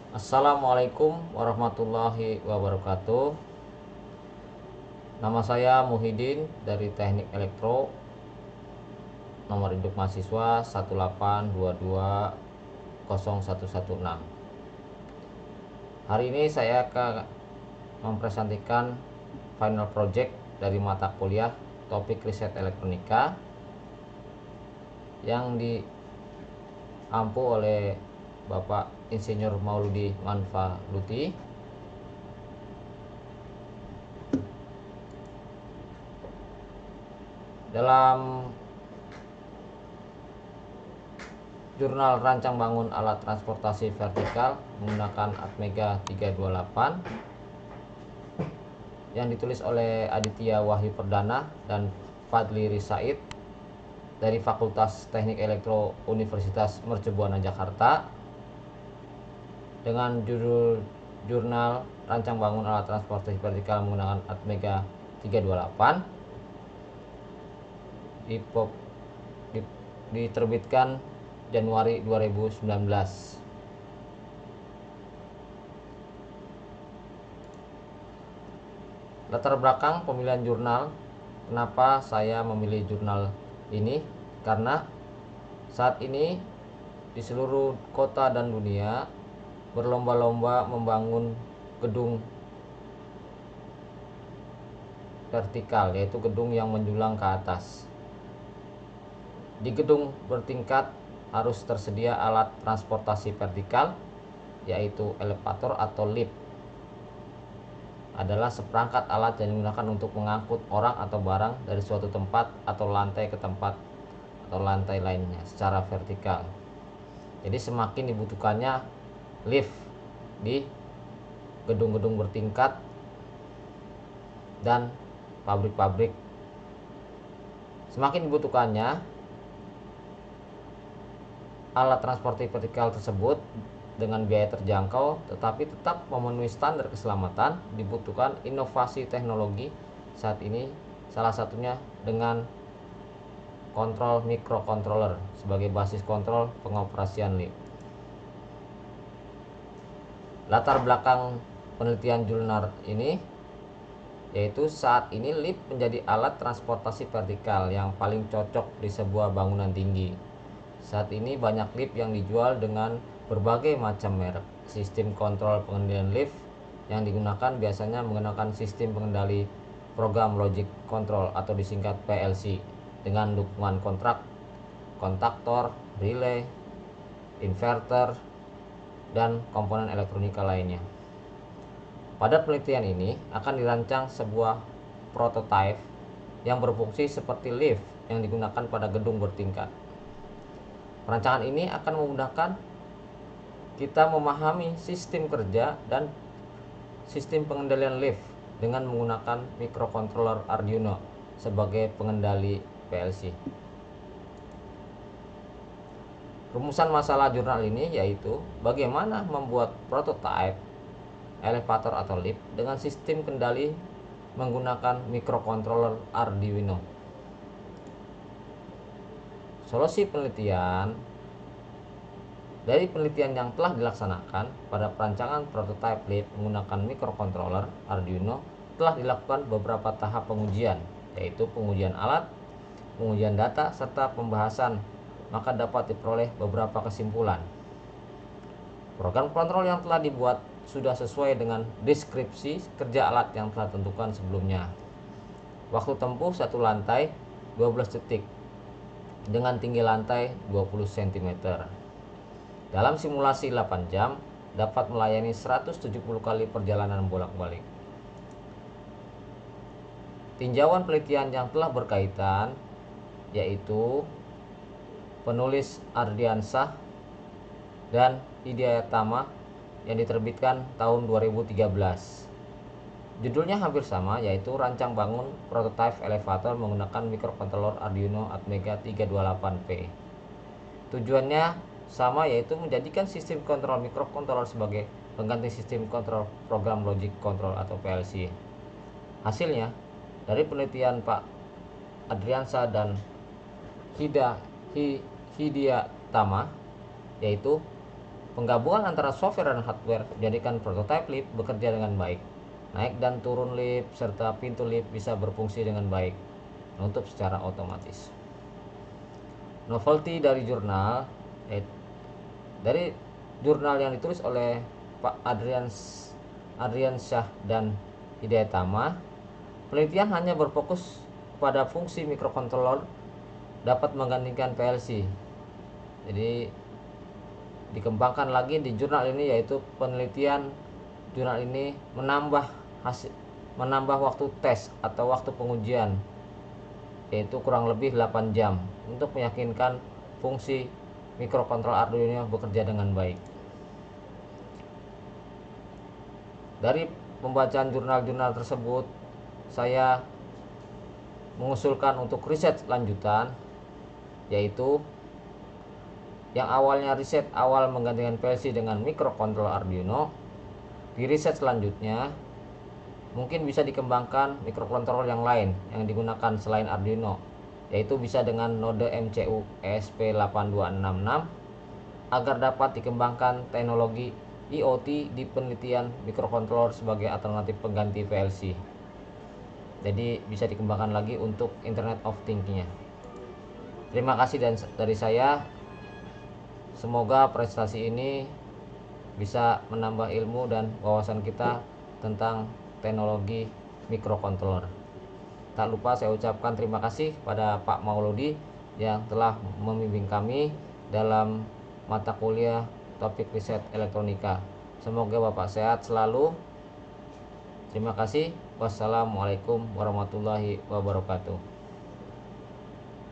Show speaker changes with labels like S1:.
S1: Assalamualaikum warahmatullahi wabarakatuh. Nama saya Muhyiddin dari Teknik Elektro. Nomor induk mahasiswa 182201116. Hari ini saya akan mempresentasikan final project dari mata kuliah topik riset elektronika yang diampu oleh Bapak Insinyur Mauludi Manfaluti. Dalam jurnal rancang bangun alat transportasi vertikal menggunakan Atmega 328 yang ditulis oleh Aditya Wahyu Perdana dan Fadli Risaid dari Fakultas Teknik Elektro Universitas Mercubuana Jakarta dengan judul jurnal rancang bangun alat transportasi vertikal menggunakan Atmega 328 diterbitkan Januari 2019. Latar belakang pemilihan jurnal. Kenapa saya memilih jurnal ini? Karena saat ini di seluruh kota dan dunia berlomba-lomba membangun gedung vertikal, yaitu gedung yang menjulang ke atas. Di gedung bertingkat harus tersedia alat transportasi vertikal, yaitu elevator atau lift. Adalah seperangkat alat yang digunakan untuk mengangkut orang atau barang dari suatu tempat atau lantai ke tempat atau lantai lainnya secara vertikal. Jadi semakin dibutuhkannya lift di gedung-gedung bertingkat dan pabrik-pabrik, semakin dibutuhkannya alat transportasi vertikal tersebut dengan biaya terjangkau tetapi tetap memenuhi standar keselamatan. Dibutuhkan inovasi teknologi saat ini, salah satunya dengan kontrol microcontroller sebagai basis kontrol pengoperasian lift. Latar belakang penelitian jurnal ini yaitu saat ini lift menjadi alat transportasi vertikal yang paling cocok di sebuah bangunan tinggi. Saat ini banyak lift yang dijual dengan berbagai macam merek. Sistem kontrol pengendalian lift yang digunakan biasanya menggunakan sistem pengendali program logic control atau disingkat PLC dengan dukungan kontaktor, relay, inverter, dan komponen elektronika lainnya. Pada penelitian ini akan dirancang sebuah prototipe yang berfungsi seperti lift yang digunakan pada gedung bertingkat. Perancangan ini akan memudahkan kita memahami sistem kerja dan sistem pengendalian lift dengan menggunakan microcontroller Arduino sebagai pengendali PLC. Rumusan masalah jurnal ini yaitu bagaimana membuat prototipe elevator atau lift dengan sistem kendali menggunakan microcontroller Arduino. Solusi penelitian. Dari penelitian yang telah dilaksanakan pada perancangan prototipe lift menggunakan microcontroller Arduino, telah dilakukan beberapa tahap pengujian, yaitu pengujian alat, pengujian data, serta pembahasan. Maka dapat diperoleh beberapa kesimpulan. Program kontrol yang telah dibuat sudah sesuai dengan deskripsi kerja alat yang telah ditentukan sebelumnya. Waktu tempuh satu lantai 12 detik dengan tinggi lantai 20 cm. Dalam simulasi 8 jam dapat melayani 170 kali perjalanan bolak-balik. Tinjauan penelitian yang telah berkaitan yaitu penulis Ardiansah dan Hidayatama yang diterbitkan tahun 2013. Judulnya hampir sama, yaitu rancang bangun prototipe elevator menggunakan microcontroller Arduino Atmega 328P. Tujuannya sama, yaitu menjadikan sistem kontrol microcontroller sebagai pengganti sistem kontrol program logic control atau PLC. Hasilnya dari penelitian Pak Adriansa dan Hidayatama yaitu Penggabungan antara software dan hardware menjadikan prototipe lift bekerja dengan baik. Naik dan turun lift serta pintu lift bisa berfungsi dengan baik, menutup secara otomatis. Novelty dari jurnal yang ditulis oleh Pak Adrian Syah dan Hidayatama, penelitian hanya berfokus pada fungsi mikrokontroller dapat menggantikan PLC. Jadi dikembangkan lagi di jurnal ini, yaitu penelitian jurnal ini menambah waktu tes atau waktu pengujian, yaitu kurang lebih 8 jam untuk meyakinkan fungsi mikrokontroler Arduino bekerja dengan baik. Dari pembacaan jurnal-jurnal tersebut, saya mengusulkan untuk riset lanjutan, yaitu yang awalnya riset awal menggantikan PLC dengan mikrokontroler Arduino. Di riset selanjutnya mungkin bisa dikembangkan mikrokontroler yang lain yang digunakan selain Arduino, yaitu bisa dengan node MCU ESP8266 agar dapat dikembangkan teknologi IoT di penelitian mikrokontroler sebagai alternatif pengganti PLC. Jadi bisa dikembangkan lagi untuk Internet of Things-nya. Terima kasih dari saya. Semoga prestasi ini bisa menambah ilmu dan wawasan kita tentang teknologi mikrokontroler. Tak lupa saya ucapkan terima kasih pada Pak Mauludi yang telah membimbing kami dalam mata kuliah topik riset elektronika. Semoga Bapak sehat selalu. Terima kasih. Wassalamualaikum warahmatullahi wabarakatuh.